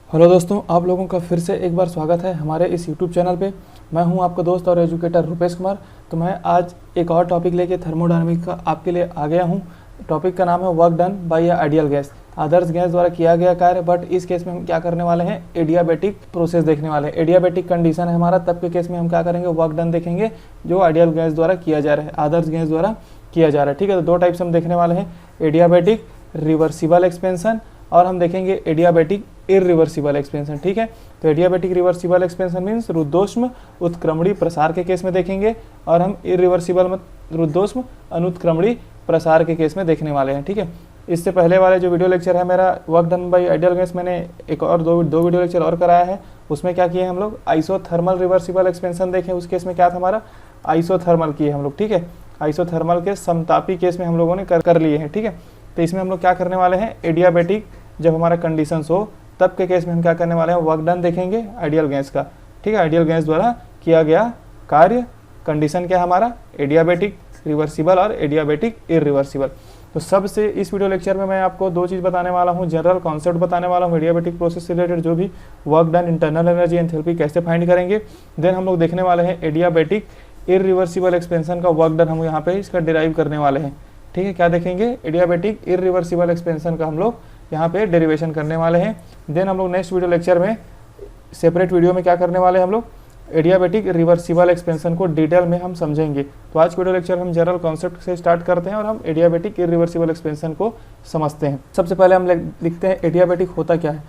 Hello दोस्तों, आप लोगों का फिर से एक बार स्वागत है हमारे इस YouTube चैनल पे। मैं हूं आपका दोस्त और एजुकेटर रुपेश कुमार। तो मैं आज एक और टॉपिक लेके थर्मोडायनामिक का आपके लिए आ गया हूं। टॉपिक का नाम है work done bye ideal gas, आदर्श गैस द्वारा किया गया कार्य। बट इस केस में हम क्या करने वाले हैं, एडियाबेटिक प्रोसेस देखने वाले हैं। एडियाबेटिक कंडीशन है हमारा, तब के केस में हम क्या करेंगे, वर्क डन देखेंगे जो आइडियल गैस द्वारा किया जा रहा है, आदर्श गैस द्वारा किया जा रहा है। ठीक है, तो दो टाइप्स हम देखने वाले हैं, एडियाबेटिक रिवर्सिबल एक्सपेंशन और हम देखेंगे एडियाबेटिक इरिवर्सिबल एक्सपेंशन। ठीक है, तो एडियाबेटिक रिवर्सिबल एक्सपेंशन मीन्स रुद्धोष्म उत्क्रमणीय प्रसार के केस में देखेंगे और हम इरिवर्सिबल रुद्धोष्म अनुत्क्रमणीय प्रसार के केस में देखने वाले हैं। ठीक है, इससे पहले वाले जो वीडियो लेक्चर है मेरा work done bye ideal gas, मैंने एक और दो वीडियो लेक्चर और कराया है। उसमें क्या किए हम लोग, आइसोथर्मल रिवर्सिबल एक्सपेंशन देखें। उस केस में क्या था हमारा, आइसोथर्मल किए हम लोग। ठीक है, आइसोथर्मल के समतापी केस में हम लोगों ने कर लिए हैं। ठीक है, तो इसमें हम लोग क्या करने वाले हैं, एडियाबेटिक जब हमारा कंडीशंस हो तब के केस में हम क्या करने वाले हैं, वर्क डन देखेंगे आइडियल गैस का। ठीक है, आइडियल गैस द्वारा किया गया कार्य, कंडीशन क्या है हमारा, एडियाबेटिक रिवर्सिबल और एडियाबेटिक इरिवर्सिबल। तो सबसे इस वीडियो लेक्चर में मैं आपको दो चीज़ बताने वाला हूँ, जनरल कॉन्सेप्ट बताने वाला हूँ एडियाबेटिक प्रोसेस से रिलेटेड, जो भी work done, internal energy, enthalpy कैसे फाइंड करेंगे। देन हम लोग देखने वाले हैं एडियाबेटिक इरिवर्सिबल एक्सपेंशन का वर्क डन, हम यहाँ पे इसका डिराइव करने वाले हैं। ठीक है, क्या देखेंगे, एडियाबेटिक इरिवर्सिबल एक्सपेंशन का हम लोग यहाँ पे डेरिवेशन करने वाले हैं। देन हम लोग नेक्स्ट वीडियो लेक्चर में सेपरेट वीडियो में क्या करने वाले हैं, हम लोग एडियाबेटिक रिवर्सिबल एक्सपेंशन को डिटेल में हम समझेंगे। तो आज वीडियो लेक्चर हम जनरल कॉन्सेप्ट से स्टार्ट करते हैं और हम एडियाबेटिक इरिवर्सिबल एक्सपेंशन को समझते हैं। सबसे पहले हम लिखते हैं एडियाबेटिक होता क्या है।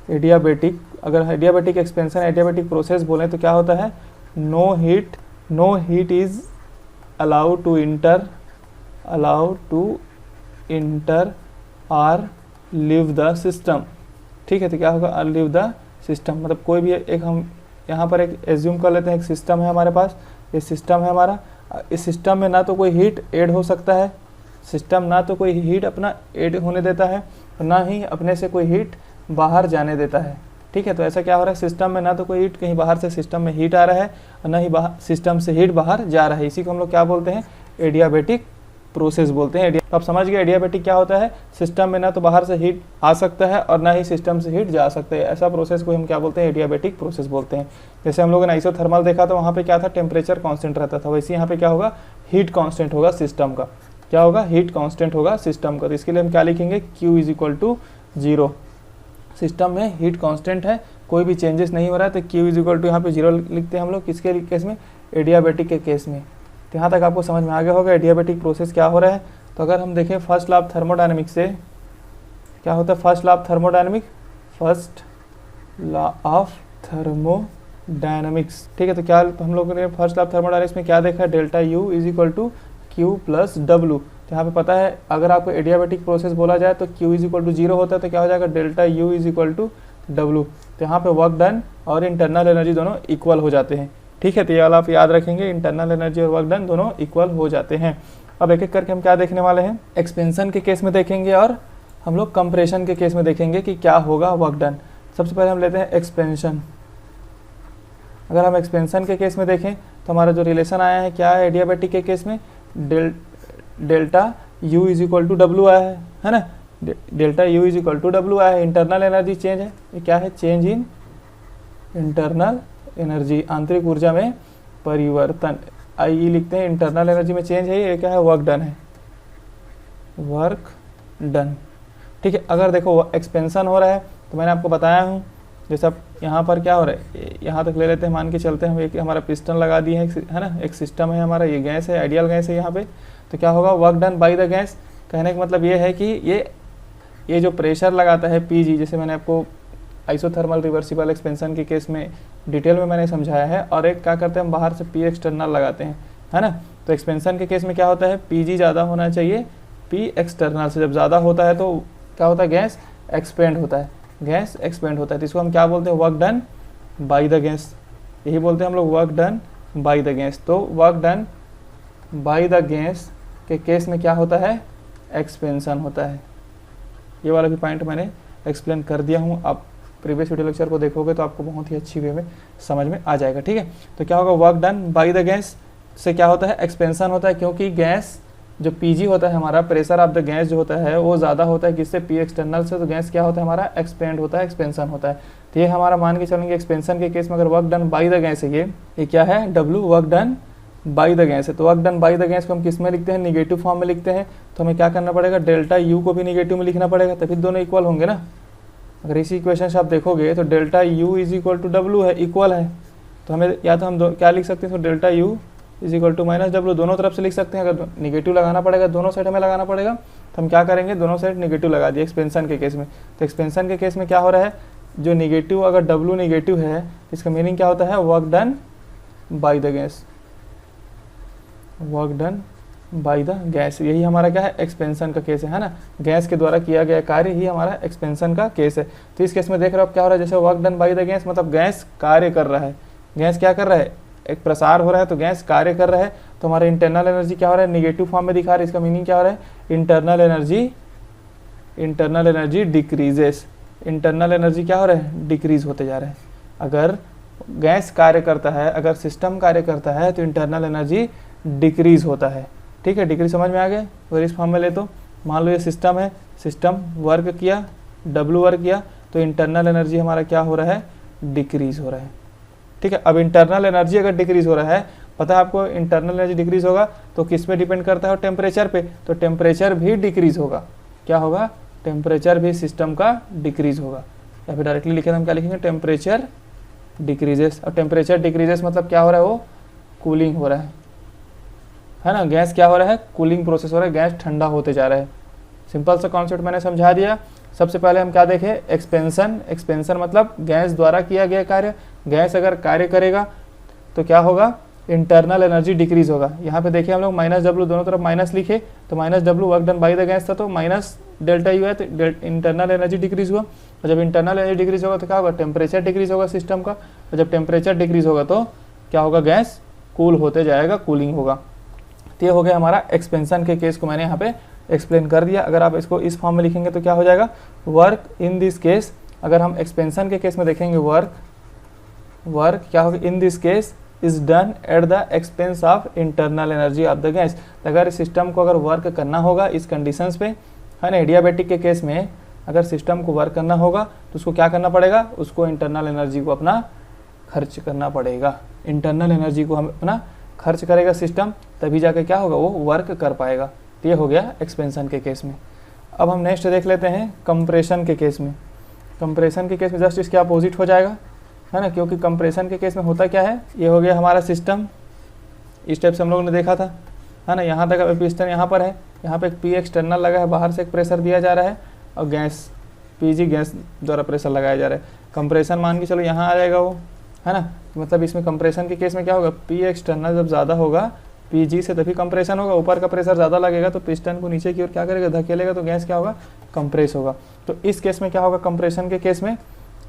एडियाबेटिक, अगर एडियाबेटिक एक्सपेंशन एडियाबेटिक प्रोसेस बोलें तो क्या होता है, no heat is allowed to enter or leave the system. ठीक है, तो क्या होगा, लीव द सिस्टम, मतलब कोई भी एक, हम यहाँ पर एक एज्यूम कर लेते हैं, एक सिस्टम है हमारे पास, ये सिस्टम है हमारा। इस सिस्टम में ना तो कोई हीट ऐड हो सकता है, सिस्टम ना तो कोई हीट अपना ऐड होने देता है, ना ही अपने से कोई हीट बाहर जाने देता है। ठीक है, तो ऐसा क्या हो रहा है, सिस्टम में ना तो कोई हीट कहीं बाहर से सिस्टम में हीट आ रहा है और ना ही सिस्टम से हीट बाहर जा रहा है। इसी को हम लोग क्या बोलते हैं, एडियाबेटिक प्रोसेस बोलते हैं। तो आप समझ गए एडियाबेटिक क्या होता है, सिस्टम में ना तो बाहर से हीट आ सकता है और ना ही सिस्टम से हीट जा सकता है। ऐसा प्रोसेस को हम क्या बोलते हैं, एडियाबेटिक प्रोसेस बोलते हैं। जैसे हम लोगों ने आइसोथर्मल देखा तो वहाँ पे क्या था, टेम्परेचर कांस्टेंट रहता था, वैसे यहाँ पे क्या होगा, हीट कांस्टेंट होगा सिस्टम का। क्या होगा, हीट कांस्टेंट होगा सिस्टम का। तो इसके लिए हम क्या लिखेंगे, Q is equal to 0। System में हीट कांस्टेंट है, कोई भी चेंजेस नहीं हो रहा है, तो Q इज इक्वल टू यहाँ पे 0 लिखते हैं हम लोग। किसके केस में, एडियाबेटिक के केस में। तो यहाँ तक आपको समझ में आ गया होगा एडियाबेटिक प्रोसेस क्या हो रहा है। तो अगर हम देखें फर्स्ट लॉ ऑफ थर्मोडायनेमिक्स से क्या होता है, फर्स्ट लॉ ऑफ थर्मोडायनेमिक्स। ठीक है, तो क्या हम लोगों ने फर्स्ट लॉ ऑफ थर्मोडायनेमिक्स में क्या देखा है, delta U is equal to Q plus W। तो यहाँ पे पता है अगर आपको एडियाबेटिक प्रोसेस बोला जाए तो Q इज इक्वल टू 0 होता है, तो क्या हो जाएगा, delta U is equal to W। तो यहाँ पे वर्क डन और इंटरनल एनर्जी दोनों इक्वल हो जाते हैं। ठीक है, तो ये वाला आप याद रखेंगे, इंटरनल एनर्जी और वर्क डन दोनों इक्वल हो जाते हैं। अब एक एक करके हम क्या देखने वाले हैं, एक्सपेंशन के केस में देखेंगे और हम लोग कंप्रेशन के केस में देखेंगे कि क्या होगा वर्क डन। सबसे पहले हम लेते हैं एक्सपेंशन। अगर हम एक्सपेंशन के केस में देखें तो हमारा जो रिलेशन आया है क्या है, एडियाबेटिक के केस में delta U is equal to W आया है ना, delta U is equal to W आया है। इंटरनल एनर्जी चेंज है, ये क्या है, चेंज इन इंटरनल एनर्जी, आंतरिक ऊर्जा में परिवर्तन, IE लिखते हैं। इंटरनल एनर्जी में चेंज है, ये क्या है, वर्क डन है, वर्क डन। ठीक है, अगर देखो एक्सपेंशन हो रहा है तो मैंने आपको बताया हूँ, जैसे अब यहाँ पर क्या हो रहा है, यहाँ तक ले लेते हैं, मान के चलते हैं हम एक हमारा पिस्टन लगा दिए है ना, एक सिस्टम है हमारा, ये गैस है, आइडियल गैस है यहाँ पे। तो क्या होगा, work done by the gas. कहने का मतलब ये है कि ये जो प्रेशर लगाता है PG, जैसे मैंने आपको आइसोथर्मल रिवर्सिबल एक्सपेंशन के केस में डिटेल में मैंने समझाया है, और एक क्या करते हैं हम बाहर से P एक्सटर्नल लगाते हैं, है ना। तो एक्सपेंशन के केस में क्या होता है, PG ज़्यादा होना चाहिए P एक्सटर्नल से। जब ज़्यादा होता है तो क्या होता है, गैस एक्सपेंड होता है, गैस एक्सपेंड होता है। तो इसको हम क्या बोलते हैं, work done by the gas, यही बोलते हैं हम लोग, work done by the gas. तो work done by the gas के केस में क्या होता है, एक्सपेंशन होता है। ये वाला भी पॉइंट मैंने एक्सप्लेन कर दिया हूँ, आप प्रीवियस वीडियो लेक्चर को देखोगे तो आपको बहुत ही अच्छी वे में समझ में आ जाएगा। ठीक है, तो क्या होगा, work done by the gas से क्या होता है, एक्सपेंशन होता है, क्योंकि गैस जो पीजी होता है हमारा, प्रेशर ऑफ द गैस जो होता है वो ज़्यादा होता है किससे, पी एक्सटर्नल से, तो गैस क्या होता है हमारा, एक्सपेंड होता है, एक्सपेंशन होता है। तो ये हमारा मान के चलेंगे एक्सपेंशन के केस में अगर work done by the gas है, ये क्या है, W work done by the gas है। तो work done by the gas को हम किस में लिखते हैं, निगेटिव फॉर्म में लिखते हैं। तो हमें क्या करना पड़ेगा, डेल्टा यू को भी निगेटिव में लिखना पड़ेगा, तभी दोनों इक्वल होंगे ना। अगर इसी इक्वेशन से आप देखोगे तो delta U is equal to W है, इक्वल है। तो हमें या तो हम क्या लिख सकते हैं, तो delta U is equal to minus W, दोनों तरफ से लिख सकते हैं। अगर निगेटिव लगाना पड़ेगा, दोनों साइड हमें लगाना पड़ेगा, तो हम क्या करेंगे, दोनों साइड निगेटिव लगा दिए एक्सपेंशन के केस में। तो एक्सपेंशन के केस में क्या हो रहा है, जो निगेटिव, अगर डब्ल्यू निगेटिव है, इसका मीनिंग क्या होता है, work done by the gas, work done by the gas. यही हमारा क्या है, एक्सपेंशन का केस है ना, गैस के द्वारा किया गया कार्य ही हमारा एक्सपेंशन का केस है। तो इस केस में देख रहे हो आप क्या हो रहा है, जैसे work done by the gas मतलब गैस कार्य कर रहा है, गैस क्या कर रहा है, एक प्रसार हो रहा है, तो गैस कार्य कर रहा है। तो हमारा इंटरनल एनर्जी क्या हो रहा है, निगेटिव फॉर्म में दिखा रहा है। इसका मीनिंग क्या हो रहा है, internal energy decreases, internal energy क्या हो रहा है, डिक्रीज होते जा रहा है। अगर गैस कार्य करता है, अगर सिस्टम कार्य करता है, तो इंटरनल एनर्जी डिक्रीज होता है। ठीक है, डिक्रीज समझ में आ गया। अगर इस फॉर्म में ले तो मान लो ये सिस्टम है, सिस्टम वर्क किया, डब्ल्यू वर्क किया, तो इंटरनल एनर्जी हमारा क्या हो रहा है, डिक्रीज हो रहा है। ठीक है, अब इंटरनल एनर्जी अगर डिक्रीज हो रहा है, पता है आपको इंटरनल एनर्जी डिक्रीज होगा तो किस पे डिपेंड करता है, टेम्परेचर पे। तो टेम्परेचर भी डिक्रीज होगा, क्या होगा, टेम्परेचर भी सिस्टम का डिक्रीज होगा। या फिर डायरेक्टली लिखे तो हम क्या लिखेंगे, टेम्परेचर डिक्रीजेस। और टेम्परेचर डिक्रीजेस मतलब क्या हो रहा है, वो कूलिंग हो रहा है ना, गैस क्या हो रहा है, कूलिंग प्रोसेस हो रहा है, गैस ठंडा होते जा रहा है। सिंपल सा कॉन्सेप्ट मैंने समझा दिया। सबसे पहले हम क्या देखें, एक्सपेंशन। एक्सपेंशन मतलब गैस द्वारा किया गया कार्य, गैस अगर कार्य करेगा तो क्या होगा, इंटरनल एनर्जी डिक्रीज होगा। यहाँ पे देखिए हम लोग माइनस डब्ल्यू दोनों तरफ माइनस लिखे, तो minus W work done by the gas था, तो माइनस डेल्टा यू है, तो इंटरनल एनर्जी डिक्रीज हुआ। और जब इंटरनल एनर्जी डिक्रीज होगा तो क्या होगा, टेम्परेचर डिक्रीज होगा सिस्टम का। और जब टेम्परेचर डिक्रीज होगा तो क्या होगा, गैस कूल होते जाएगा, कूलिंग होगा। तो ये हो गया हमारा एक्सपेंशन के केस को मैंने यहाँ पे एक्सप्लेन कर दिया। अगर आप इसको इस फॉर्म में लिखेंगे तो क्या हो जाएगा, वर्क इन दिस केस। अगर हम एक्सपेंशन के केस में देखेंगे, वर्क क्या होगा, in this case is done at the expense of internal energy of the gas. अगर सिस्टम को अगर वर्क करना होगा इस कंडीशंस पे, है ना, एडियाबैटिक के केस में अगर सिस्टम को वर्क करना होगा तो उसको क्या करना पड़ेगा, उसको इंटरनल एनर्जी को अपना खर्च करना पड़ेगा। इंटरनल एनर्जी को हम अपना खर्च करेगा सिस्टम, तभी जाके क्या होगा, वो वर्क कर पाएगा। तो ये हो गया एक्सपेंशन के केस में। अब हम नेक्स्ट देख लेते हैं कंप्रेशन के केस में। कंप्रेशन के केस में जस्ट इसके अपोजिट हो जाएगा, है ना, क्योंकि कंप्रेशन के केस में होता क्या है, ये हो गया हमारा सिस्टम, इस टाइप से हम लोगों ने देखा था, है ना। यहाँ तक पिस्टन यहाँ पर है, यहाँ पे एक पी एक्सटर्नल लगा है, बाहर से एक प्रेशर दिया जा रहा है, और गैस पीजी गैस द्वारा प्रेशर लगाया जा रहा है। कंप्रेशन मान के चलो यहाँ आ जाएगा वो, है ना। मतलब इसमें कंप्रेशन के केस में क्या होगा, पी एक्सटर्नल जब ज़्यादा होगा पीजी से तभी कंप्रेशन होगा। ऊपर का प्रेशर ज़्यादा लगेगा तो पिस्टन को नीचे की ओर क्या करेगा, धकेलेगा, तो गैस क्या होगा, कंप्रेस होगा। तो इस केस में क्या होगा, कंप्रेशन के केस में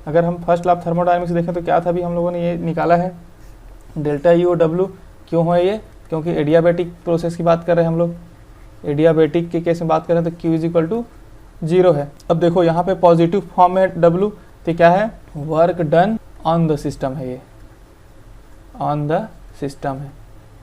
अगर हम फर्स्ट लॉ ऑफ थर्मोडायनामिक्स देखें तो क्या था, अभी हम लोगों ने ये निकाला है, डेल्टा यू डब्ल्यू। क्यों है ये, क्योंकि एडियाबैटिक प्रोसेस की बात कर रहे हैं हम लोग। एडियाबैटिक के केस में बात करें तो Q इज इक्वल टू 0 है। अब देखो यहाँ पे पॉजिटिव फॉर्म में W, तो क्या है, work done on the system है, ये ऑन द सिस्टम है।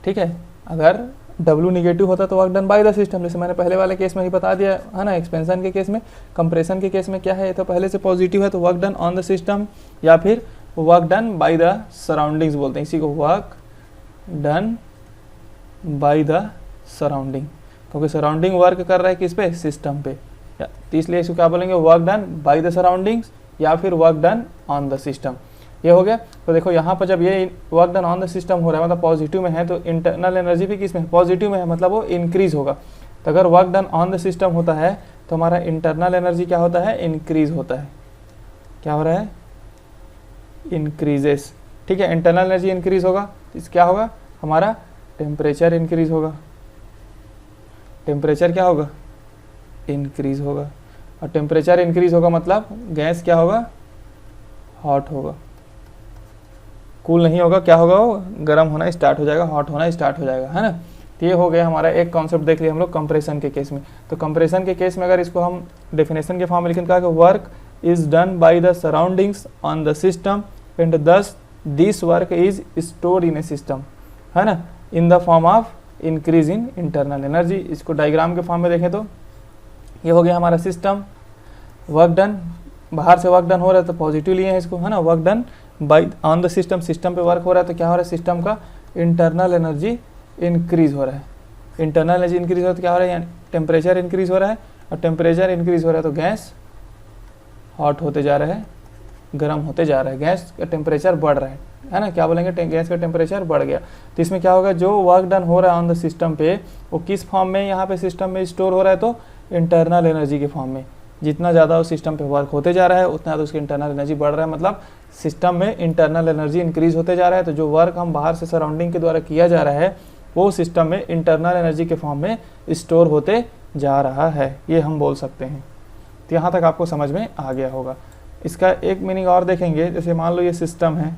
ठीक है, अगर W निगेटिव होता तो work done by the system, जैसे मैंने पहले वाले केस में ही बता दिया है ना। एक्सपेंशन के केस में, कंप्रेशन के केस में क्या है, ये तो पहले से पॉजिटिव है तो work done on the system, या फिर work done by the surroundings बोलते हैं इसी को, work done by the surrounding, क्योंकि सराउंडिंग वर्क कर रहा है किस पे, सिस्टम पे। तो इसलिए इसको क्या बोलेंगे, work done by the surroundings या फिर work done on the system. ये हो गया। तो देखो यहाँ पर जब ये work done on the system हो रहा है, मतलब पॉजिटिव में है, तो इंटरनल एनर्जी भी किस में, पॉजिटिव में है, मतलब वो इंक्रीज होगा। तो अगर work done on the system होता है तो हमारा इंटरनल एनर्जी क्या होता है, इंक्रीज होता है। क्या हो रहा है, इंक्रीजेस। ठीक है, इंटरनल एनर्जी इंक्रीज होगा तो क्या होगा, हमारा टेम्परेचर इंक्रीज होगा। टेम्परेचर क्या होगा, इंक्रीज होगा। और टेम्परेचर इंक्रीज होगा मतलब गैस क्या होगा, हॉट होगा, कूल नहीं होगा, क्या होगा, वो गर्म होना स्टार्ट हो जाएगा, हॉट होना स्टार्ट हो जाएगा, है ना। तो ये हो गया हमारा एक कॉन्सेप्ट देख लिया हम लोग कंप्रेशन के केस में। तो कंप्रेशन के केस में अगर इसको हम डेफिनेशन के फॉर्म में लिखें, कहा कि work is done by the surroundings on the system and thus this work is stored in a system, है ना, in the form of increase in internal energy. इसको डायग्राम के फॉर्म में देखें तो ये हो गया हमारा सिस्टम, वर्क डन, बाहर से वर्क डन हो रहा है तो पॉजिटिव लिए हैं इसको, है ना, work done bye on the system, system पे वर्क हो रहा है तो क्या हो रहा है, सिस्टम का इंटरनल एनर्जी इंक्रीज हो रहा है। इंटरनल एनर्जी इंक्रीज हो रहा है तो क्या हो रहा है, यानी टेम्परेचर इंक्रीज हो रहा है, और टेम्परेचर इंक्रीज हो रहा है तो गैस हॉट होते जा रहा है, गर्म होते जा रहा है, गैस का टेम्परेचर बढ़ रहा है ना, क्या बोलेंगे, गैस का टेम्परेचर बढ़ गया। तो इसमें क्या होगा, जो वर्क डन हो रहा है ऑन द सिस्टम पे वो किस फॉर्म में यहाँ पे सिस्टम में स्टोर हो रहा है, तो इंटरनल एनर्जी के फॉर्म में। जितना ज़्यादा उस सिस्टम पे वर्क होते जा रहा है उतना ज़्यादा उसकी इंटरनल एनर्जी बढ़ रहा है, मतलब सिस्टम में इंटरनल एनर्जी इंक्रीज होते जा रहा है। तो जो वर्क हम बाहर से सराउंडिंग के द्वारा किया जा रहा है वो सिस्टम में इंटरनल एनर्जी के फॉर्म में स्टोर होते जा रहा है, ये हम बोल सकते हैं। तो यहाँ तक आपको समझ में आ गया होगा। इसका एक मीनिंग और देखेंगे, जैसे मान लो ये सिस्टम है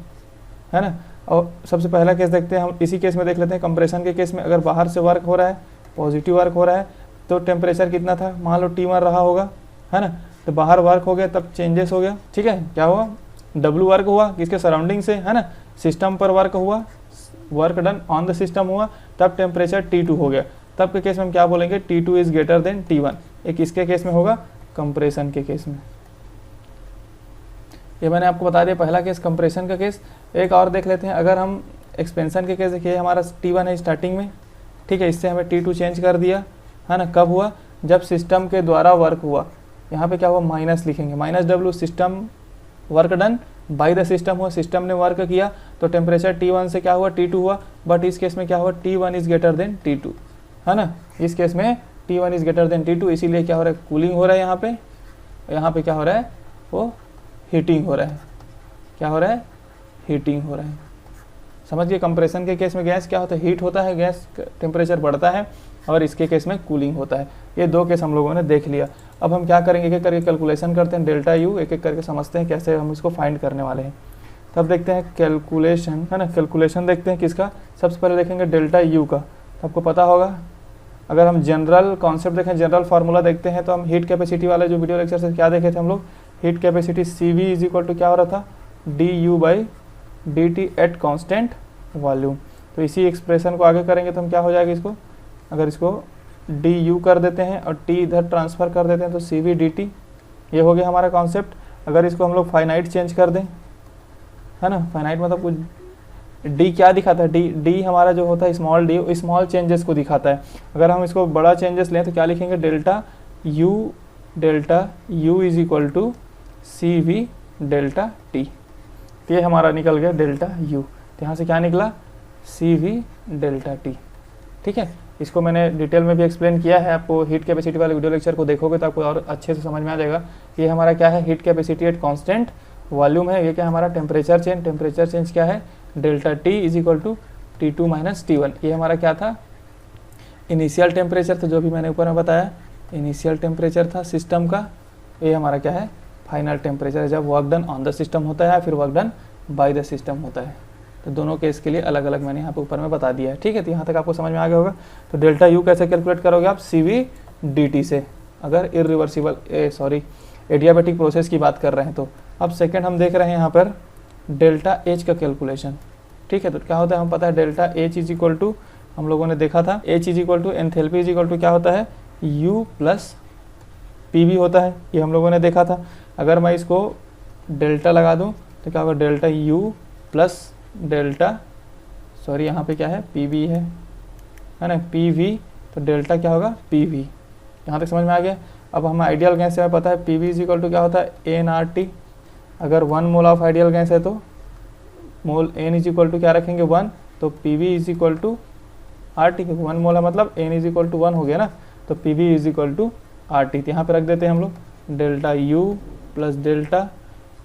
ना, और सबसे पहला केस देखते हैं हम, इसी केस में देख लेते हैं। कंप्रेशन के केस में अगर बाहर से वर्क हो रहा है, पॉजिटिव वर्क हो रहा है, तो टेम्परेचर कितना था, मान लो T1 रहा होगा, है ना, तो बाहर वर्क हो गया तब चेंजेस हो गया, ठीक है, क्या हुआ, W वर्क हुआ किसके सराउंडिंग से, है ना, सिस्टम पर वर्क हुआ, work done on the system हुआ, तब टेम्परेचर T2 हो गया। तब के केस में हम क्या बोलेंगे, T2 is greater than T1। एक इसके केस में होगा, कंप्रेशन के केस में। ये मैंने आपको बता दिया पहला केस कंप्रेशन का केस। एक और देख लेते हैं, अगर हम एक्सपेंशन के केस देखिए, हमारा T1 है स्टार्टिंग में, ठीक है, इससे हमें T2 चेंज कर दिया, है ना, कब हुआ, जब सिस्टम के द्वारा वर्क हुआ। यहाँ पे क्या हुआ, माइनस लिखेंगे, minus W, system work done by the system हुआ, सिस्टम ने वर्क किया तो टेम्परेचर T1 से क्या हुआ, T2 हुआ। बट इस केस में क्या हुआ, T1 is greater than T2, है ना, इस केस में T1 is greater than T2, इसीलिए क्या हो रहा है, कूलिंग हो रहा है यहाँ पे क्या हो रहा है, वो हीटिंग हो रहा है, क्या हो रहा है, हीटिंग हो रहा है। समझिए, कंप्रेशन के केस में गैस क्या होता है, हीट होता है, गैस टेम्परेचर बढ़ता है, और इसके केस में कूलिंग होता है। ये दो केस हम लोगों ने देख लिया। अब हम क्या करेंगे, एक एक करके कैलकुलेशन करते हैं, डेल्टा यू एक एक करके समझते हैं कैसे हम इसको फाइंड करने वाले हैं। तब देखते हैं कैलकुलेशन, है ना, कैलकुलेशन देखते हैं किसका, सबसे पहले देखेंगे डेल्टा यू का। तो आपको पता होगा, अगर हम जनरल कॉन्सेप्ट देखें, जनरल फार्मूला देखते हैं, तो हम हीट कैपेसिटी वाले जो वीडियो लेक्चर से क्या देखे थे हम लोग, heat capacity CV is equal to क्या हो रहा था, du/dt एट कांस्टेंट वॉल्यूम। तो इसी एक्सप्रेशन को आगे करेंगे तो हम क्या हो जाएगा, इसको अगर इसको du कर देते हैं और t इधर ट्रांसफ़र कर देते हैं तो CV/dt, ये हो गया हमारा कॉन्सेप्ट। अगर इसको हम लोग फाइनाइट चेंज कर दें, है ना, फाइनाइट मतलब कुछ, d क्या दिखाता है, d हमारा जो होता है स्मॉल d, स्मॉल चेंजेस को दिखाता है। अगर हम इसको बड़ा चेंजेस लें तो क्या लिखेंगे, delta u is equal to CV/t। तो ये हमारा निकल गया डेल्टा u, तो यहाँ से क्या निकला, CV/t, ठीक है। इसको मैंने डिटेल में भी एक्सप्लेन किया है, आपको हीट कैपेसिटी वाले वीडियो लेक्चर को देखोगे तो आपको और अच्छे से समझ में आ जाएगा। ये हमारा क्या है, heat capacity at constant volume है। ये क्या हमारा टेम्परेचर चेंज क्या है, delta T is equal to T2 - T1। ये हमारा क्या था, इनिशियल टेम्परेचर था, जो भी मैंने ऊपर में बताया, इनिशियल टेम्परेचर था सिस्टम का। ये हमारा क्या है, फाइनल टेम्परेचर है, जब work done on the system होता है, फिर work done by the system होता है। तो दोनों केस के लिए अलग अलग मैंने यहाँ पे ऊपर में बता दिया है, ठीक है। तो यहाँ तक आपको समझ में आ गया होगा। तो डेल्टा यू कैसे कैलकुलेट करोगे आप, CV/dt से, अगर इरिवर्सिबल एडियाबैटिक प्रोसेस की बात कर रहे हैं तो। अब सेकेंड हम देख रहे हैं यहाँ पर डेल्टा H का कैलकुलेशन, ठीक है। तो क्या होता है, हम पता है delta H is equal to, हम लोगों ने देखा था, H is equal to enthalpy is equal to क्या होता है, U + PV होता है, ये हम लोगों ने देखा था। अगर मैं इसको डेल्टा लगा दूं तो क्या होगा, delta U plus delta, sorry यहाँ पे क्या है, PV है ना, PV, तो डेल्टा क्या होगा, PV। यहाँ तक समझ में आ गया। अब हमें आइडियल गैस से पता है PV इज इक्वल टू क्या होता है, nRT। अगर 1 मोल ऑफ आइडियल गैस है तो mole n is equal to क्या रखेंगे, 1, तो PV is equal to RT। 1 mole है मतलब n इज इक्वल टू 1 हो गया ना, तो PV is equal to RT। तो यहाँ पे रख देते हैं हम लोग डेल्टा U प्लस डेल्टा,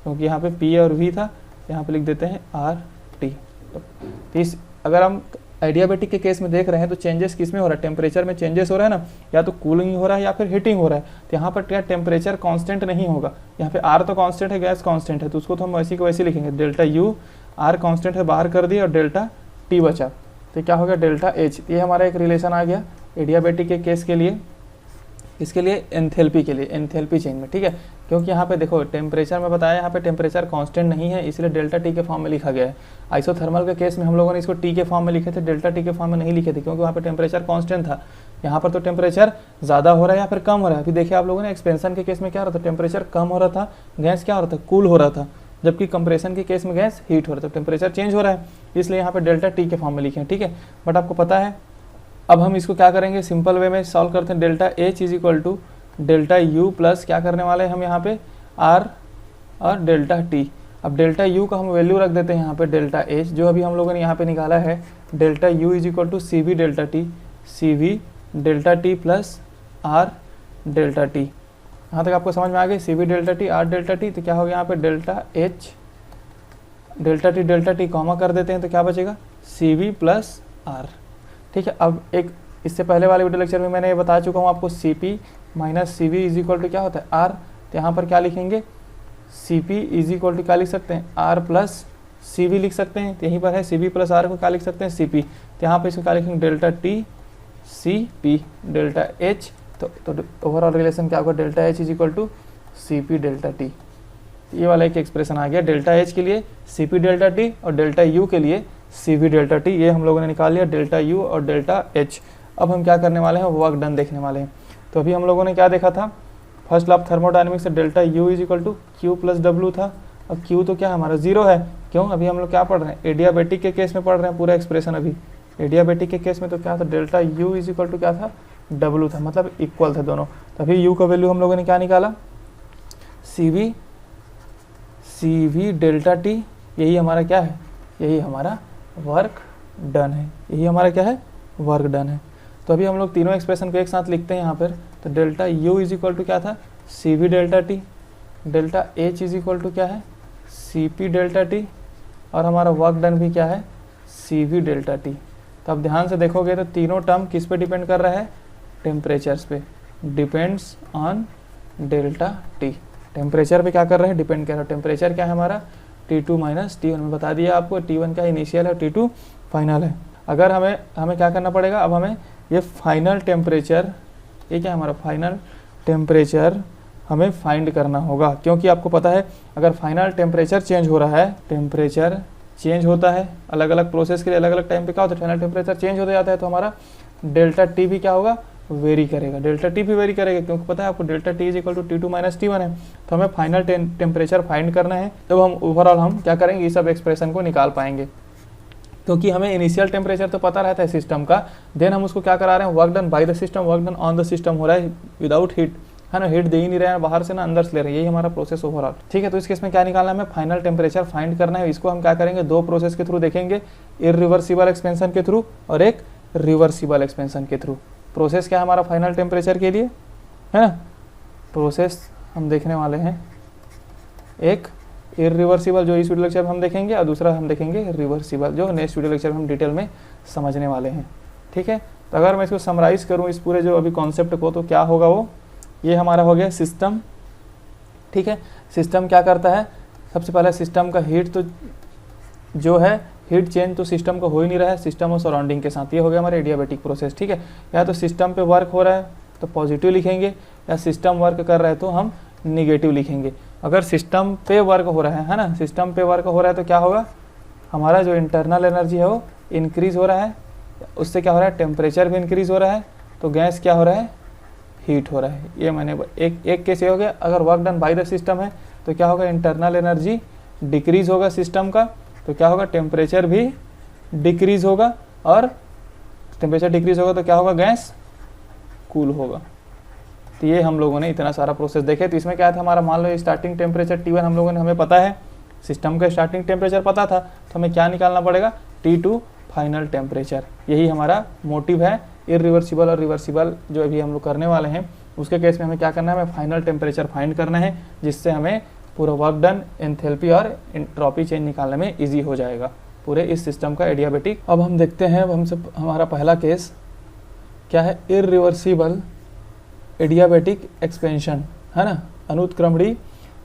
क्योंकि यहाँ पे P और V था, यहाँ पे लिख देते हैं RT। तो इस अगर हम एडियाबैटिक के केस में देख रहे हैं तो चेंजेस किस में हो रहा है, टेम्परेचर में चेंजेस हो रहा है ना, या तो कूलिंग हो रहा है या फिर हीटिंग हो रहा है। तो यहाँ पर क्या टेम्परेचर कांस्टेंट नहीं होगा, यहाँ पे R तो कांस्टेंट है, गैस कांस्टेंट है, तो उसको तो हम वैसे को वैसे लिखेंगे, डेल्टा U, R कांस्टेंट है, बाहर कर दिया, और डेल्टा T बचा, तो क्या हो गया, डेल्टा H। ये हमारा एक रिलेशन आ गया एडियाबैटिक के केस के लिए। किसके लिए, एंथैल्पी के लिए, एंथैल्पी चेंज में, ठीक है। क्योंकि यहाँ पे देखो टेम्परेचर में बताया, यहाँ पे टेम्परेचर कांस्टेंट नहीं है, इसलिए डेल्टा टी के फॉर्म में लिखा गया है। आइसोथर्मल के केस में हम लोगों ने इसको टी के फॉर्म में लिखे थे, डेल्टा टी के फॉर्म में नहीं लिखे थे, क्योंकि वहाँ पे टेम्परेचर कांस्टेंट था। यहाँ पर तो टेम्परेचर ज़्यादा हो रहा है या फिर कम हो रहा है। अभी देखिए आप लोगों ने एक्सपेंशन के केस में क्या हो रहा था, टेम्परेचर कम हो रहा था, गैस क्या हो रहा था, कूल हो रहा था, जबकि कंप्रेशन के केस में गैस हीट हो रहा था, टेम्परेचर चेंज हो रहा है, इसलिए यहाँ पे डेल्टा टी के फॉर्म में लिखे हैं, ठीक है। बट आपको पता है, अब हम इसको क्या करेंगे, सिंपल वे में सॉल्व करते हैं। Delta H is equal to delta U plus क्या करने वाले हैं हम यहाँ पे, आर और डेल्टा टी। अब डेल्टा यू का हम वैल्यू रख देते हैं यहाँ पे डेल्टा एच, जो अभी हम लोगों ने यहाँ पे निकाला है, delta U is equal to C V delta T, C V delta T plus R delta T. यहाँ तक आपको समझ में आ गई, C V delta T, R delta T. तो क्या हो गया यहाँ पे, delta H delta T comma कर देते हैं, तो क्या बचेगा, सी वी प्लस आर, ठीक है। अब एक इससे पहले वाले वीडियो लेक्चर में मैंने ये बता चुका हूँ आपको, C P minus C V is equal to क्या होता है, आर। तो यहाँ पर क्या लिखेंगे, C P is equal to क्या लिख सकते हैं, आर प्लस सी वी लिख सकते हैं। तो यहीं पर है सी वी प्लस आर को क्या लिख सकते हैं, सी पी। तो यहाँ पर इसको क्या लिखेंगे, delta T C P delta H. तो ओवरऑल रिलेशन क्या होगा, delta H is equal to C P delta T. ये वाला एक एक्सप्रेशन आ गया, डेल्टा एच के लिए सी पी डेल्टा टी और डेल्टा यू के लिए सी वी डेल्टा टी। ये हम लोगों ने निकाल लिया, डेल्टा यू और डेल्टा एच। अब हम क्या करने वाले हैं, वर्क डन देखने वाले हैं। तो अभी हम लोगों ने क्या देखा था, फर्स्ट लॉ ऑफ थर्मोडायनेमिक्स से delta U is equal to Q plus W था। अब क्यू तो क्या हमारा जीरो है, क्यों, अभी हम लोग क्या पढ़ रहे हैं, एडियाबेटिक के केस में पढ़ रहे हैं पूरा एक्सप्रेशन। अभी एडियाबेटिक के केस में तो क्या था, delta U is equal to क्या था, डब्ल्यू था, मतलब इक्वल था दोनों। तभी यू का वैल्यू हम लोगों ने क्या निकाला, सी वी डेल्टा टी। यही हमारा क्या है, यही हमारा वर्क डन है, यही हमारा क्या है, वर्क डन है। तो अभी हम लोग तीनों एक्सप्रेशन को एक साथ लिखते हैं यहाँ पर। तो delta U is equal to क्या था, C V delta T, delta H is equal to क्या है, सी पी डेल्टा टी, और हमारा वर्क डन भी क्या है, सी वी डेल्टा टी। तो अब ध्यान से देखोगे तो तीनों टर्म किस पे डिपेंड कर रहा है, टेम्परेचर्स पे, depends on delta T. Temperature पे क्या कर रहे हैं, डिपेंड कर रहा है। टेम्परेचर क्या है हमारा, T2 माइनस T1 में बता दिया आपको, T1 क्या इनिशियल है, T2 फाइनल है। अगर हमें क्या करना पड़ेगा, अब हमें ये फाइनल टेम्परेचर, ये क्या हमारा फाइनल टेम्परेचर हमें फाइंड करना होगा, क्योंकि आपको पता है अगर फाइनल टेम्परेचर चेंज हो रहा है, टेम्परेचर चेंज होता है अलग अलग प्रोसेस के लिए, अलग अलग टाइम पे क्या होता है, फाइनल टेम्परेचर चेंज होता जाता है, तो हमारा डेल्टा टी भी क्या होगा, वेरी करेगा, डेल्टा टी भी वेरी करेगा, क्योंकि पता है आपको delta T is equal to T2 minus T1 है। तो हमें फाइनल टेम्परेचर फाइंड करना है, तब हम ओवरऑल हम क्या करेंगे, इस सब एक्सप्रेशन को निकाल पाएंगे। क्योंकि हमें इनिशियल टेम्परेचर तो पता रहता है सिस्टम का, देन हम उसको क्या करा रहे हैं, work done by the system, work done on the system हो रहा है विदाउट हीट, है ना, हीट दे ही नहीं रहे हैं बाहर से ना अंदर से ले रहे हैं, यही हमारा प्रोसेस ओवरऑल, ठीक है। तो इस केस में क्या निकालना है, हमें फाइनल टेम्परेचर फाइंड करना है। इसको हम क्या करेंगे, दो प्रोसेस के थ्रू देखेंगे, इरिवर्सिबल एक्सपेंशन के थ्रू और एक रिवर्सिबल एक्सपेंशन के थ्रू। प्रोसेस क्या है हमारा फाइनल टेम्परेचर के लिए, है ना, प्रोसेस हम देखने वाले हैं एक इरिवर्सिबल, जो इस वीडियो लेक्चर में हम देखेंगे, और दूसरा हम देखेंगे रिवर्सिबल, जो नेक्स्ट वीडियो लेक्चर में हम डिटेल में समझने वाले हैं, ठीक है। तो अगर मैं इसको समराइज़ करूँ इस पूरे जो अभी कॉन्सेप्ट को, तो क्या होगा वो, ये हमारा हो गया सिस्टम, ठीक है। सिस्टम क्या करता है, सबसे पहले सिस्टम का हीट तो जो है, हीट चेंज तो सिस्टम को हो ही नहीं रहा है, सिस्टम और सराउंडिंग के साथ, ये हो गया हमारा एडियाबेटिक प्रोसेस, ठीक है। या तो सिस्टम पे वर्क हो रहा है तो पॉजिटिव लिखेंगे, या सिस्टम वर्क कर रहा है तो हम निगेटिव लिखेंगे। अगर सिस्टम पे वर्क हो रहा है ना, सिस्टम पे वर्क हो रहा है तो क्या होगा, हमारा जो इंटरनल एनर्जी है वो इंक्रीज हो रहा है, उससे क्या हो रहा है, टेम्परेचर भी इंक्रीज हो रहा है, तो गैस क्या हो रहा है, हीट हो रहा है। ये मैंने एक केस ये हो गया। अगर work done by the system है तो क्या होगा, इंटरनल एनर्जी डिक्रीज होगा सिस्टम का, तो क्या होगा, टेम्परेचर भी डिक्रीज होगा, और टेम्परेचर डिक्रीज होगा तो क्या होगा, गैस कूल होगा। तो ये हम लोगों ने इतना सारा प्रोसेस देखे। तो इसमें क्या था हमारा, मान लो स्टार्टिंग टेम्परेचर T1 हम लोगों ने, हमें पता है सिस्टम का स्टार्टिंग टेम्परेचर पता था, तो हमें क्या निकालना पड़ेगा, T2 फाइनल टेम्परेचर। यही हमारा मोटिव है। इरिवर्सिबल और रिवर्सिबल जो अभी हम लोग करने वाले हैं, उसके केस में हमें क्या करना है, हमें फाइनल टेम्परेचर फाइंड करना है, जिससे हमें पूरा वर्क डन, एंथैल्पी और एंट्रोपी चेंज निकालने में इजी हो जाएगा पूरे इस सिस्टम का एडियाबेटिक। अब हम देखते हैं, हमारा पहला केस क्या है, इरिवर्सिबल एडियाबेटिक एक्सपेंशन, है ना, अनुत्क्रमणीय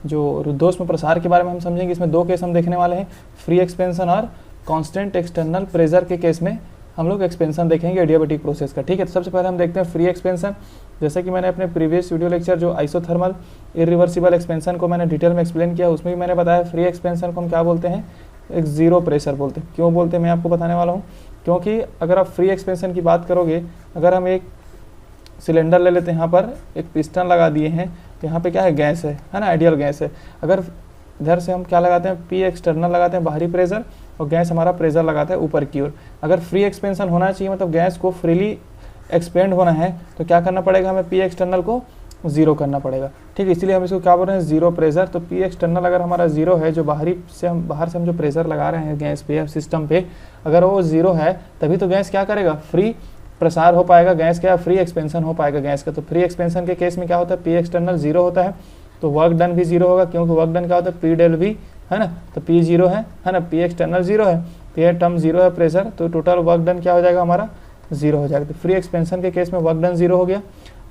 जो रुद्धोष्म प्रसार के बारे में हम समझेंगे। इसमें दो केस हम देखने वाले हैं, फ्री एक्सपेंशन और कांस्टेंट एक्सटर्नल प्रेशर के केस में हम लोग एक्सपेंशन देखेंगे एडियाबेटिक प्रोसेस का, ठीक है। तो सबसे पहले हम देखते हैं फ्री एक्सपेंशन। जैसे कि मैंने अपने प्रीवियस वीडियो लेक्चर जो आइसोथर्मल इरिवर्सिबल एक्सपेंशन को मैंने डिटेल में एक्सप्लेन किया, उसमें भी मैंने बताया फ्री एक्सपेंशन को हम क्या बोलते हैं, एक ज़ीरो प्रेशर बोलते हैं। क्यों बोलते हैं मैं आपको बताने वाला हूँ, क्योंकि अगर आप फ्री एक्सपेंशन की बात करोगे, अगर हम एक सिलेंडर ले लेते हैं, यहाँ पर एक पिस्टन लगा दिए हैं, तो यहाँ पे क्या है, गैस है ना, आइडियल गैस है। अगर इधर से हम क्या लगाते हैं, पी एक्सटर्नल लगाते हैं बाहरी प्रेशर, और गैस हमारा प्रेशर लगाता है ऊपर की ओर। अगर फ्री एक्सपेंशन होना चाहिए, मतलब गैस को फ्रीली एक्सपेंड होना है, तो क्या करना पड़ेगा, हमें पी एक्सटर्नल को ज़ीरो करना पड़ेगा। ठीक है, इसीलिए हम इसको क्या बोल रहे हैं, ज़ीरो प्रेशर। तो पी एक्सटर्नल अगर हमारा ज़ीरो है, जो बाहर से हम जो प्रेशर लगा रहे हैं गैस पे या सिस्टम पे, अगर वो ज़ीरो है, तभी तो गैस क्या करेगा, फ्री प्रसार हो पाएगा गैस का, फ्री एक्सपेंशन हो पाएगा गैस का। तो फ्री एक्सपेंशन के केस में क्या होता है, पी एक्सटर्नल ज़ीरो होता है, तो वर्क डन भी ज़ीरो होगा, क्योंकि वर्क डन क्या होता है, पी डेल वी है ना, तो पी ज़ीरो है ना, पी एक्सटर्नल ज़ीरो है, तो ये टर्म ज़ीरो है प्रेशर, तो टोटल वर्क डन क्या हो जाएगा हमारा, ज़ीरो हो जाएगा। तो फ्री एक्सपेंशन के केस में वर्क डन ज़ीरो हो गया।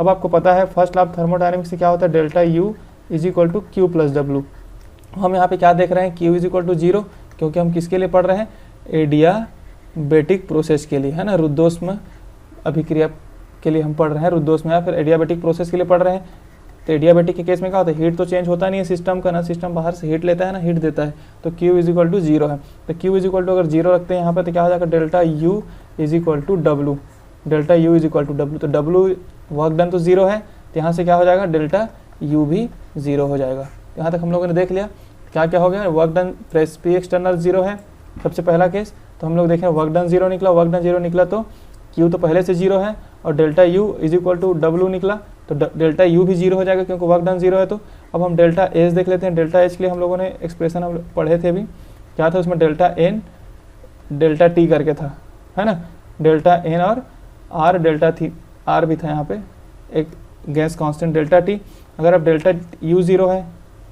अब आपको पता है फर्स्ट लॉ ऑफ थर्मोडायनेमिक्स से क्या होता है, delta U is equal to Q plus W. हम यहाँ पे क्या देख रहे हैं, Q is equal to zero, क्योंकि हम किसके लिए पढ़ रहे हैं, एडियाबेटिक प्रोसेस के लिए है ना, रुद्धोष्म अभिक्रिया के लिए हम पढ़ रहे हैं, रुद्धोष्म या फिर एडियाबेटिक प्रोसेस के लिए पढ़ रहे हैं। तो एडियाबेटिक के केस में क्या होता है, हीट तो चेंज होता नहीं है सिस्टम का ना, सिस्टम बाहर से हीट लेता है ना, हीट देता है, तो Q is equal to zero है। तो क्यू इज इक्वल टू अगर जीरो रखते हैं यहाँ पर, तो क्या हो जाएगा, delta U is equal to W, delta U is equal to W. तो डब्लू वर्क डन तो जीरो है, तो यहाँ से क्या हो जाएगा, डेल्टा यू भी जीरो हो जाएगा। यहाँ तक हम लोगों ने देख लिया क्या क्या हो गया, work done press P external zero है सबसे पहला केस, तो हम लोग देखें वर्क डन जीरो निकला, वर्क डन जीरो निकला तो क्यू तो पहले से जीरो है, और delta U is equal to W निकला, तो डेल्टा यू भी जीरो हो जाएगा, क्योंकि वर्क डन जीरो है। तो अब हम डेल्टा एच देख लेते हैं। डेल्टा एच के लिए हम लोगों ने एक्सप्रेशन हम पढ़े थे अभी, क्या था उसमें, डेल्टा एन डेल्टा टी करके था है ना, डेल्टा एन और आर डेल्टा थी, आर भी था यहाँ पे एक गैस कांस्टेंट डेल्टा टी। अगर अब डेल्टा यू जीरो है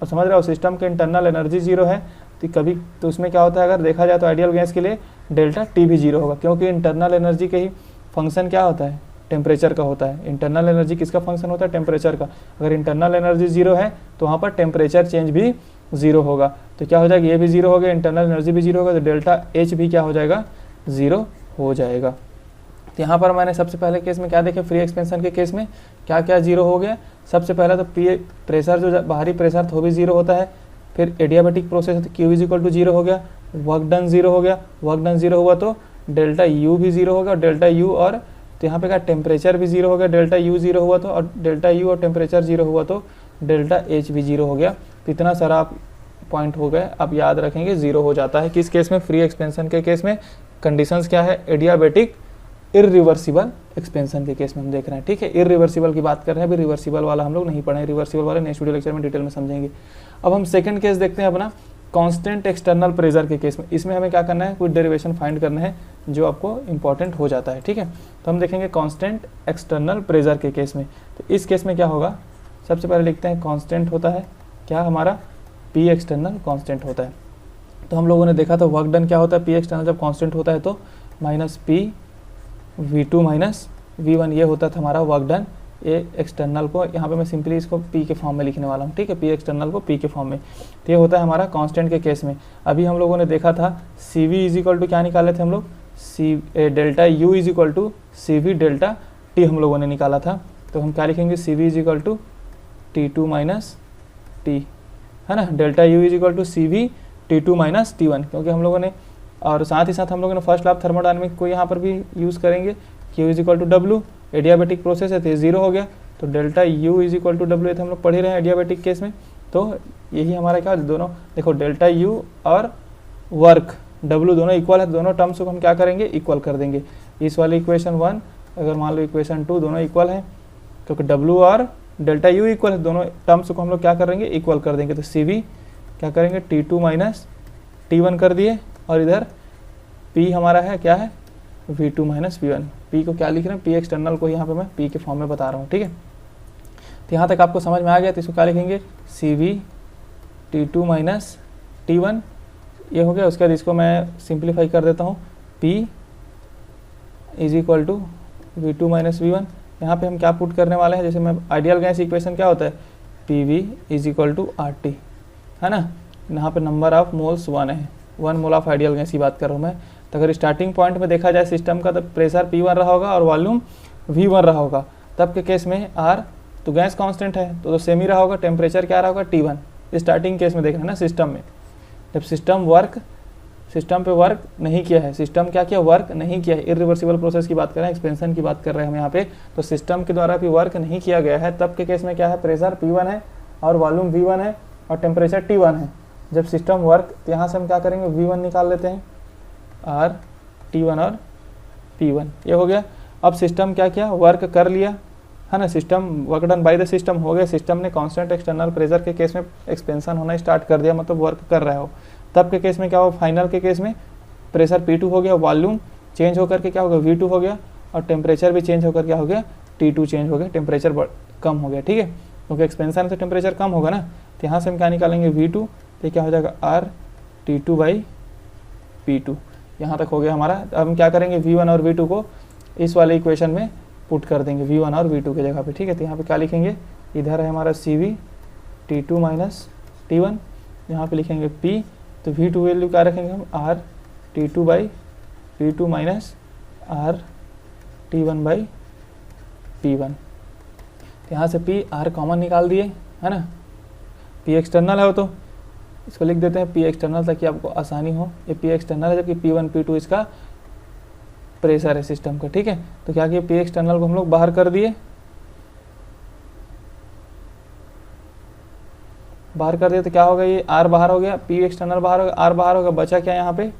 और समझ रहे हो सिस्टम के इंटरनल एनर्जी जीरो है, तो कभी तो उसमें क्या होता है, अगर देखा जाए तो आइडियल गैस के लिए डेल्टा टी भी जीरो होगा, क्योंकि इंटरनल एनर्जी के ही फंक्शन क्या होता है, टेम्परेचर का होता है। इंटरनल एनर्जी किसका फंक्शन होता है, टेम्परेचर का। अगर इंटरनल एनर्जी जीरो है तो वहाँ पर टेम्परेचर चेंज भी जीरो होगा, तो क्या हो जाएगा, ये भी जीरो हो गया, इंटरनल एनर्जी भी जीरो होगा, तो डेल्टा एच भी क्या हो जाएगा, जीरो हो जाएगा। तो यहाँ पर मैंने सबसे पहले केस में क्या देखे, फ्री एक्सपेंशन के केस में क्या क्या जीरो हो गया। सबसे पहला तो पी प्रेशर जो बाहरी प्रेशर तो भी जीरो होता है, फिर एडियाबेटिक प्रोसेस तो Q is equal to zero हो गया, वर्क डन जीरो हो गया, वर्क डन जीरो हुआ तो डेल्टा यू भी जीरो होगा, डेल्टा यू और तो यहाँ पे क्या टेम्परेचर भी जीरो हो गया, डेल्टा यू जीरो हुआ तो, और डेल्टा यू और टेम्परेचर जीरो हुआ तो डेल्टा एच भी जीरो हो गया। तो इतना सारा पॉइंट हो गए, आप याद रखेंगे जीरो हो जाता है किस केस में, फ्री एक्सपेंशन के केस में। कंडीशंस क्या है, एडियाबेटिक इरिवर्सिबल एक्सपेंशन के केस में हम देख रहे हैं। ठीक है, इरिवर्सिबल की बात कर रहे हैं, अभी रिवर्सिबल वाला हम लोग नहीं पढ़े, रिवर्सिबल वाले नेक्स्ट वीडियो लेक्चर में डिटेल में समझेंगे। अब हम सेकंड केस देखते हैं अपना, कांस्टेंट एक्सटर्नल प्रेशर के केस में। इसमें हमें क्या करना है, कुछ डेरिवेशन फाइंड करना है जो आपको इंपॉर्टेंट हो जाता है। ठीक है, तो हम देखेंगे कांस्टेंट एक्सटर्नल प्रेशर के केस में। तो इस केस में क्या होगा, सबसे पहले लिखते हैं कांस्टेंट होता है क्या हमारा, पी एक्सटर्नल कांस्टेंट होता है। तो हम लोगों ने देखा था वर्क डन क्या होता है, पी एक्सटर्नल जब कांस्टेंट होता है तो minus P V2 minus V1 ये होता था हमारा वर्क डन। ये एक्सटर्नल को यहाँ पे मैं सिंपली इसको P के फॉर्म में लिखने वाला हूँ। ठीक है, P एक्सटर्नल को P के फॉर्म में, तो ये होता है हमारा कांस्टेंट के केस में। अभी हम लोगों ने देखा था CV इज इक्वल टू क्या निकाले थे हम लोग, delta U is equal to CV delta T हम लोगों ने निकाला था। तो हम क्या लिखेंगे, CV is equal to T2 minus T है ना, delta U is equal to CV T2 minus T1, क्योंकि हम लोगों ने, और साथ ही साथ हम लोगों ने फर्स्ट लॉ ऑफ थर्मोडायनामिक्स को यहाँ पर भी यूज़ करेंगे। Q is equal to W, adiabatic process है तो ये जीरो हो गया, तो delta U is equal to W, ये हम लोग पढ़ ही रहे हैं एडियाबेटिक केस में। तो यही हमारा क्या, दोनों देखो डेल्टा U और वर्क W दोनों इक्वल है, दोनों टर्म्स को हम क्या करेंगे, इक्वल कर देंगे। इस वाली इक्वेशन 1 अगर मान लो इक्वेशन 2 दोनों इक्वल है, क्योंकि W और डेल्टा U इक्वल है, दोनों टर्म्स को हम लोग क्या करेंगे, इक्वल कर देंगे। तो CV क्या करेंगे, T2 माइनस T1 कर दिए, और इधर P हमारा है क्या है, V2 माइनस V1। P को क्या लिख रहे हैं, P एक्सटर्नल को यहाँ पे मैं P के फॉर्म में बता रहा हूँ। ठीक है, तो यहाँ तक आपको समझ में आ गया। तो इसको क्या लिखेंगे, CV T2 माइनस T1 ये हो गया। उसके बाद इसको मैं सिंप्लीफाई कर देता हूँ, P is equal to V2 minus V1। यहाँ पे हम क्या पुट करने वाले हैं, जैसे मैं आइडियल गैस इक्वेशन क्या होता है, PV is equal to RT है ना। यहाँ पे नंबर ऑफ मोल्स 1 है, 1 मोल ऑफ आइडियल गैस की बात कर रहा हूँ मैं। तो अगर स्टार्टिंग पॉइंट में देखा जाए सिस्टम का, तो प्रेशर P1 रहा होगा और वॉल्यूम V1 रहा होगा। तब के केस में R, तो गैस कांस्टेंट है तो सेम ही रहा होगा, टेम्परेचर क्या रहा होगा T1। स्टार्टिंग केस में देखना है ना, सिस्टम में जब सिस्टम पे वर्क नहीं किया है, सिस्टम क्या किया, वर्क नहीं किया है, इरिवर्सिबल प्रोसेस की बात कर रहे हैं, एक्सपेंशन की बात कर रहे हैं हम यहाँ पे, तो सिस्टम के द्वारा भी वर्क नहीं किया गया है, तब के केस में क्या है, प्रेशर P1 है और वॉल्यूम V1 है और टेम्परेचर T1 है। जब सिस्टम वर्क, तो यहाँ से हम क्या करेंगे, V1 निकाल लेते हैं, R, T1 और P1, ये हो गया। अब सिस्टम क्या किया, वर्क कर लिया है ना, system work done by the system हो गया, सिस्टम ने कांस्टेंट एक्सटर्नल प्रेशर के केस में एक्सपेंशन होना स्टार्ट कर दिया, मतलब वर्क कर रहा हो। तब के केस में क्या हो, फाइनल के केस में प्रेशर P2 हो गया, वॉल्यूम चेंज होकर के क्या हो गया, V2 हो गया, और टेम्परेचर भी चेंज होकर क्या हो गया, T2 चेंज हो गया, टेम्परेचर कम हो गया, ठीक है, क्योंकि एक्सपेंशन से टेम्परेचर कम होगा ना। तो यहाँ से हम क्या निकालेंगे, V2, तो क्या हो जाएगा R T2 बाई P2, यहाँ तक हो गया हमारा। अब हम क्या करेंगे, V1 और V2 को इस वाले इक्वेशन में पुट कर देंगे, V1 और V2 की जगह पे, ठीक है। तो यहाँ पे क्या लिखेंगे, इधर है हमारा CV T2 माइनस T1, यहाँ पे लिखेंगे P, तो V2 वैल्यू क्या रखेंगे हम, R T2 by P2 minus R T1 by P1। यहाँ से P R कॉमन निकाल दिए है ना, P एक्सटर्नल है वो, तो इसको लिख देते हैं P एक्सटर्नल ताकि आपको आसानी हो। ये P एक्सटर्नल है, जबकि P1 P2 इसका प्रेशर है सिस्टम का, ठीक है। तो क्या किया, P एक्सटर्नल को हम लोग बाहर कर दिए, तो क्या होगा, ये R बाहर हो गया, P एक्सटर्नल बाहर हो गया, R बाहर होगा, बचा क्या यहाँ पे,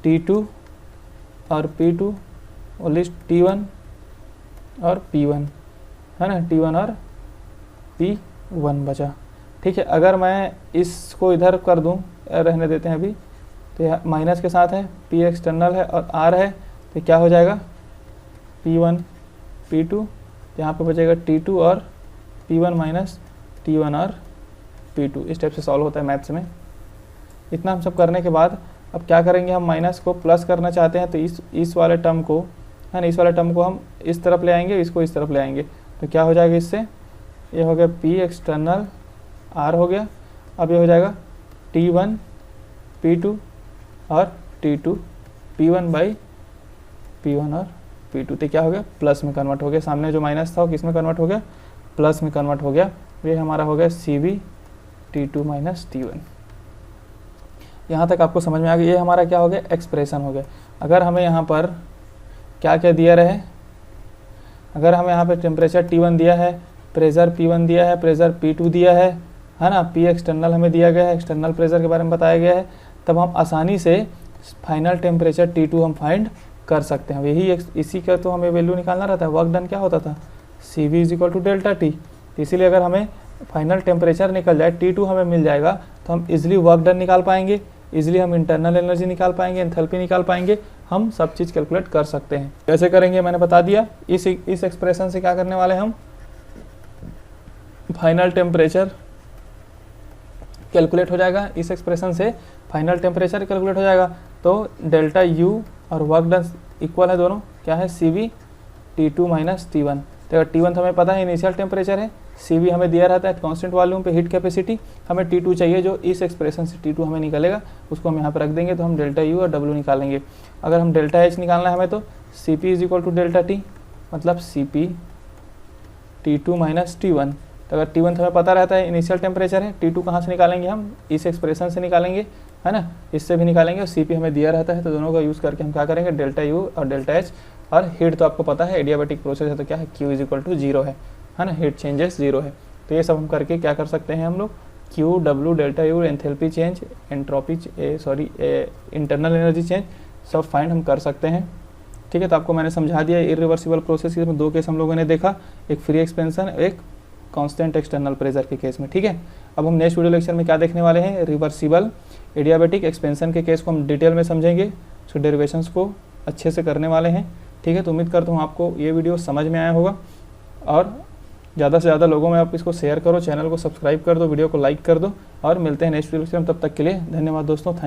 T2 और P2 और T1 और P1 है ना, T1 और P1 बचा, ठीक है। अगर मैं इसको इधर कर दूं, रहने देते हैं अभी, तो यह माइनस के साथ है, P एक्सटर्नल है और R है, तो क्या हो जाएगा, P1 P2, यहाँ पे बचेगा T2 और P1 माइनस T1 और P2। इस टाइप से सॉल्व होता है मैथ्स में। इतना हम सब करने के बाद अब क्या करेंगे, हम माइनस को प्लस करना चाहते हैं, तो इस वाले टर्म को है ना, इस वाले टर्म को हम इस तरफ ले आएंगे, इसको इस तरफ ले आएंगे, तो क्या हो जाएगा, इससे ये हो गया P एक्सटर्नल R हो गया। अब ये हो जाएगा T1 P2 और T2 P1 बाई P1 और P2, तो क्या हो गया, प्लस में कन्वर्ट हो गया, सामने जो माइनस था वो किस में कन्वर्ट हो गया, प्लस में कन्वर्ट हो गया। ये हमारा हो गया CV T2 माइनस T1। यहाँ तक आपको समझ में आ गया, ये हमारा क्या हो गया, एक्सप्रेशन हो गया। अगर हमें यहाँ पर क्या क्या दिया रहे, अगर हमें यहाँ पे टेम्परेचर T1 दिया है, प्रेशर P1 दिया है, प्रेशर P2 दिया है ना, P एक्सटर्नल हमें दिया गया है, एक्सटर्नल प्रेशर के बारे में बताया गया है, तब हम आसानी से फाइनल टेम्परेचर T2 हम फाइंड कर सकते हैं। यही इसी का तो हमें वैल्यू निकालना रहता है। वर्क डन क्या होता था, CV is equal to delta T। इसीलिए अगर हमें फाइनल टेम्परेचर निकल जाए, T2 हमें मिल जाएगा, तो हम इजीली वर्क डन निकाल पाएंगे, इजीली हम इंटरनल एनर्जी निकाल पाएंगे, एंथैल्पी निकाल पाएंगे, हम सब चीज़ कैलकुलेट कर सकते हैं। कैसे करेंगे मैंने बता दिया। इस एक्सप्रेशन से क्या करने वाले हम, फाइनल टेम्परेचर कैलकुलेट हो जाएगा, इस एक्सप्रेशन से फाइनल टेम्परेचर कैलकुलेट हो जाएगा। तो डेल्टा U और वर्क डन इक्वल है, दोनों क्या है, CV T2 माइनस T1। तो अगर T1 तो हमें पता है इनिशियल टेम्परेचर है, CV हमें दिया रहता है कांस्टेंट वॉल्यूम पे हीट कैपेसिटी, हमें T2 चाहिए, जो इस एक्सप्रेशन से T2 हमें निकलेगा, उसको हम यहाँ पर रख देंगे, तो हम डेल्टा U और W निकालेंगे। अगर हम डेल्टा H निकालना है हमें, तो CP is equal to delta T, मतलब CP T2 माइनस T1। तो अगर T1 तो हमें पता रहता है इनिशियल टेम्परेचर है, T2 कहाँ से निकालेंगे हम, इस एक्सप्रेशन से निकालेंगे है ना, इससे भी निकालेंगे, और CP हमें दिया रहता है, तो दोनों का यूज़ करके हम क्या करेंगे, डेल्टा U और डेल्टा H। और हीट तो आपको पता है एडियाबैटिक प्रोसेस है, तो क्या है, Q इज इक्वल टू 0 है ना, हीट चेंजेस 0 है। तो ये सब हम करके क्या कर सकते हैं हम लोग, Q W delta U, enthalpy change, entropy internal energy change, सब फाइंड हम कर सकते हैं, ठीक है। तो आपको मैंने समझा दिया इरिवर्सिबल प्रोसेस में दो केस हम लोगों ने देखा, एक फ्री एक्सपेंशन, एक कांस्टेंट एक्सटर्नल प्रेशर के केस में, ठीक है। अब हम नेक्स्ट वीडियो लेक्चर में क्या देखने वाले हैं, रिवर्सिबल एडियाबैटिक एक्सपेंशन के केस को हम डिटेल में समझेंगे, उसके डेरिवेशंस को अच्छे से करने वाले हैं, ठीक है। तो उम्मीद करता हूँ आपको ये वीडियो समझ में आया होगा, और ज़्यादा से ज़्यादा लोगों में आप इसको शेयर करो, चैनल को सब्सक्राइब कर दो, वीडियो को लाइक कर दो, और मिलते हैं नेक्स्ट वीडियो में। तब तक के लिए धन्यवाद दोस्तों, थैंक यू।